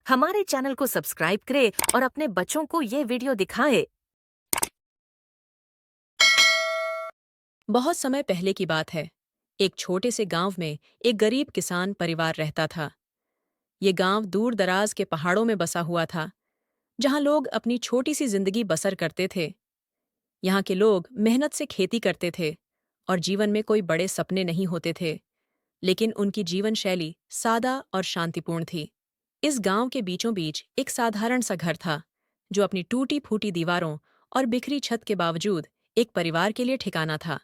हमारे चैनल को सब्सक्राइब करें और अपने बच्चों को ये वीडियो दिखाएं। बहुत समय पहले की बात है। एक छोटे से गांव में एक गरीब किसान परिवार रहता था। ये गांव दूर दराज के पहाड़ों में बसा हुआ था, जहां लोग अपनी छोटी सी जिंदगी बसर करते थे। यहाँ के लोग मेहनत से खेती करते थे और जीवन में कोई बड़े सपने नहीं होते थे, लेकिन उनकी जीवन शैली सादा और शांतिपूर्ण थी। इस गांव के बीचों बीच एक साधारण सा घर था, जो अपनी टूटी फूटी दीवारों और बिखरी छत के बावजूद एक परिवार के लिए ठिकाना था।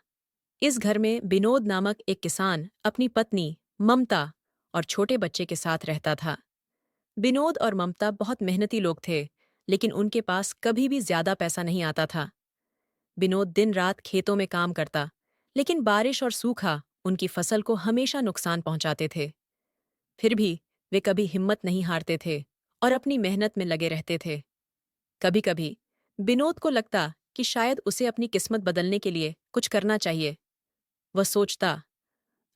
इस घर में विनोद नामक एक किसान अपनी पत्नी ममता और छोटे बच्चे के साथ रहता था। विनोद और ममता बहुत मेहनती लोग थे, लेकिन उनके पास कभी भी ज्यादा पैसा नहीं आता था। विनोद दिन रात खेतों में काम करता, लेकिन बारिश और सूखा उनकी फसल को हमेशा नुकसान पहुंचाते थे। फिर भी वे कभी हिम्मत नहीं हारते थे और अपनी मेहनत में लगे रहते थे। कभी कभी विनोद को लगता कि शायद उसे अपनी किस्मत बदलने के लिए कुछ करना चाहिए। वह सोचता,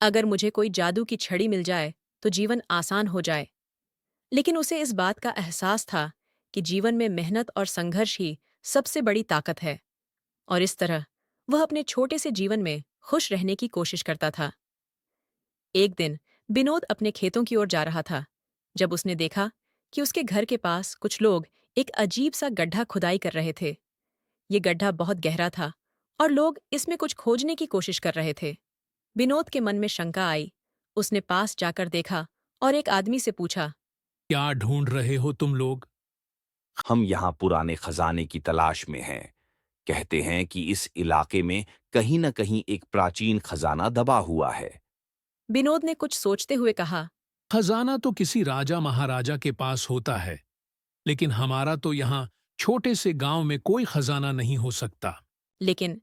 अगर मुझे कोई जादू की छड़ी मिल जाए तो जीवन आसान हो जाए। लेकिन उसे इस बात का एहसास था कि जीवन में मेहनत और संघर्ष ही सबसे बड़ी ताकत है, और इस तरह वह अपने छोटे से जीवन में खुश रहने की कोशिश करता था। एक दिन विनोद अपने खेतों की ओर जा रहा था, जब उसने देखा कि उसके घर के पास कुछ लोग एक अजीब सा गड्ढा खुदाई कर रहे थे। ये गड्ढा बहुत गहरा था और लोग इसमें कुछ खोजने की कोशिश कर रहे थे। विनोद के मन में शंका आई। उसने पास जाकर देखा और एक आदमी से पूछा, क्या ढूंढ रहे हो तुम लोग? हम यहाँ पुराने खजाने की तलाश में हैं। कहते हैं कि इस इलाके में कहीं न कहीं एक प्राचीन खजाना दबा हुआ है। विनोद ने कुछ सोचते हुए कहा, खजाना तो किसी राजा महाराजा के पास होता है, लेकिन हमारा तो यहाँ छोटे से गांव में कोई खजाना नहीं हो सकता। लेकिन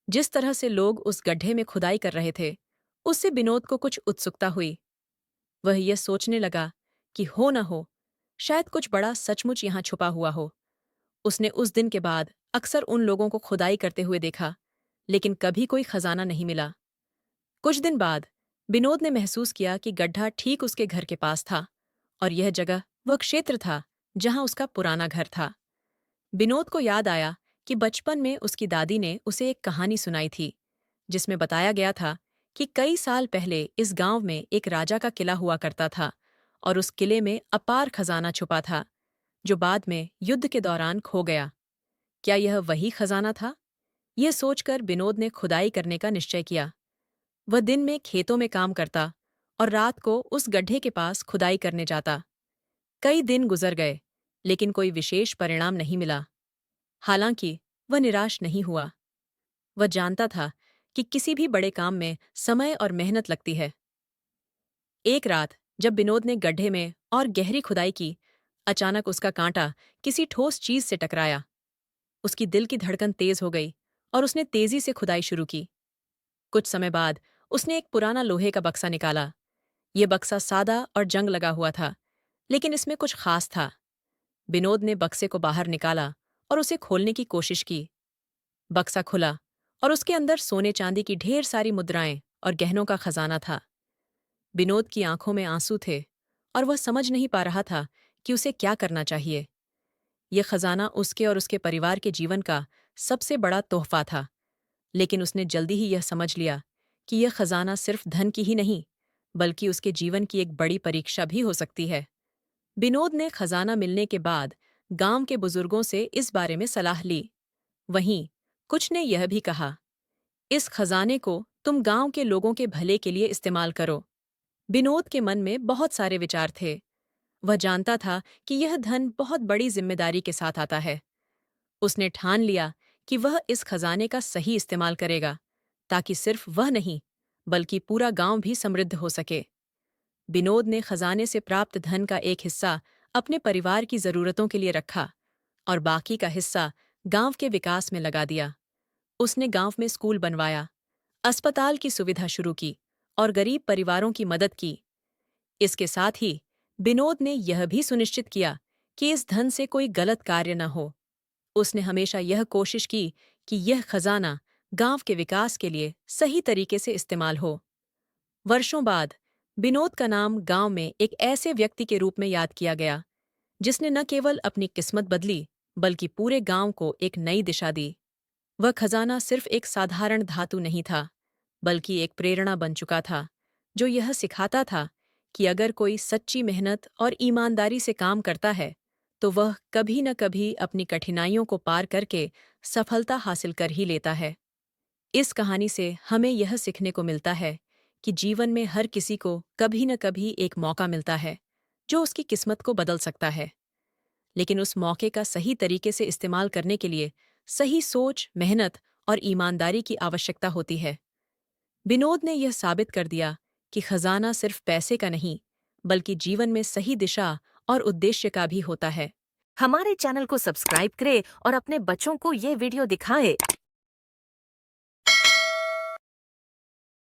जिस तरह से लोग उस गड्ढे में खुदाई कर रहे थे, उससे विनोद को कुछ उत्सुकता हुई। वह यह सोचने लगा कि हो न हो, शायद कुछ बड़ा सचमुच यहाँ छुपा हुआ हो। उसने उस दिन के बाद अक्सर उन लोगों को खुदाई करते हुए देखा, लेकिन कभी कोई खजाना नहीं मिला। कुछ दिन बाद विनोद ने महसूस किया कि गड्ढा ठीक उसके घर के पास था, और यह जगह वह क्षेत्र था जहां उसका पुराना घर था। विनोद को याद आया कि बचपन में उसकी दादी ने उसे एक कहानी सुनाई थी, जिसमें बताया गया था कि कई साल पहले इस गांव में एक राजा का किला हुआ करता था, और उस किले में अपार खजाना छुपा था, जो बाद में युद्ध के दौरान खो गया। क्या यह वही खजाना था? यह सोचकर विनोद ने खुदाई करने का निश्चय किया। वह दिन में खेतों में काम करता और रात को उस गड्ढे के पास खुदाई करने जाता। कई दिन गुजर गए, लेकिन कोई विशेष परिणाम नहीं मिला। हालांकि वह निराश नहीं हुआ। वह जानता था कि किसी भी बड़े काम में समय और मेहनत लगती है। एक रात जब विनोद ने गड्ढे में और गहरी खुदाई की, अचानक उसका कांटा किसी ठोस चीज से टकराया। उसकी दिल की धड़कन तेज हो गई और उसने तेजी से खुदाई शुरू की। कुछ समय बाद उसने एक पुराना लोहे का बक्सा निकाला। यह बक्सा सादा और जंग लगा हुआ था, लेकिन इसमें कुछ खास था। विनोद ने बक्से को बाहर निकाला और उसे खोलने की कोशिश की। बक्सा खुला और उसके अंदर सोने चांदी की ढेर सारी मुद्राएं और गहनों का खजाना था। विनोद की आंखों में आंसू थे और वह समझ नहीं पा रहा था कि उसे क्या करना चाहिए। यह खजाना उसके और उसके परिवार के जीवन का सबसे बड़ा तोहफा था, लेकिन उसने जल्दी ही यह समझ लिया कि यह खजाना सिर्फ धन की ही नहीं, बल्कि उसके जीवन की एक बड़ी परीक्षा भी हो सकती है। विनोद ने खजाना मिलने के बाद गांव के बुजुर्गों से इस बारे में सलाह ली। वहीं कुछ ने यह भी कहा, इस खजाने को तुम गांव के लोगों के भले के लिए इस्तेमाल करो। विनोद के मन में बहुत सारे विचार थे। वह जानता था कि यह धन बहुत बड़ी जिम्मेदारी के साथ आता है। उसने ठान लिया कि वह इस खजाने का सही इस्तेमाल करेगा, ताकि सिर्फ वह नहीं, बल्कि पूरा गांव भी समृद्ध हो सके। विनोद ने खजाने से प्राप्त धन का एक हिस्सा अपने परिवार की जरूरतों के लिए रखा और बाकी का हिस्सा गांव के विकास में लगा दिया। उसने गांव में स्कूल बनवाया, अस्पताल की सुविधा शुरू की और गरीब परिवारों की मदद की। इसके साथ ही विनोद ने यह भी सुनिश्चित किया कि इस धन से कोई गलत कार्य न हो। उसने हमेशा यह कोशिश की कि यह खजाना गांव के विकास के लिए सही तरीके से इस्तेमाल हो। वर्षों बाद विनोद का नाम गांव में एक ऐसे व्यक्ति के रूप में याद किया गया, जिसने न केवल अपनी किस्मत बदली बल्कि पूरे गांव को एक नई दिशा दी। वह खजाना सिर्फ एक साधारण धातु नहीं था, बल्कि एक प्रेरणा बन चुका था, जो यह सिखाता था कि अगर कोई सच्ची मेहनत और ईमानदारी से काम करता है, तो वह कभी न कभी अपनी कठिनाइयों को पार करके सफलता हासिल कर ही लेता है। इस कहानी से हमें यह सीखने को मिलता है कि जीवन में हर किसी को कभी न कभी एक मौका मिलता है, जो उसकी किस्मत को बदल सकता है। लेकिन उस मौके का सही तरीके से इस्तेमाल करने के लिए सही सोच, मेहनत और ईमानदारी की आवश्यकता होती है। विनोद ने यह साबित कर दिया कि खजाना सिर्फ पैसे का नहीं, बल्कि जीवन में सही दिशा और उद्देश्य का भी होता है। हमारे चैनल को सब्सक्राइब करें और अपने बच्चों को ये वीडियो दिखाएं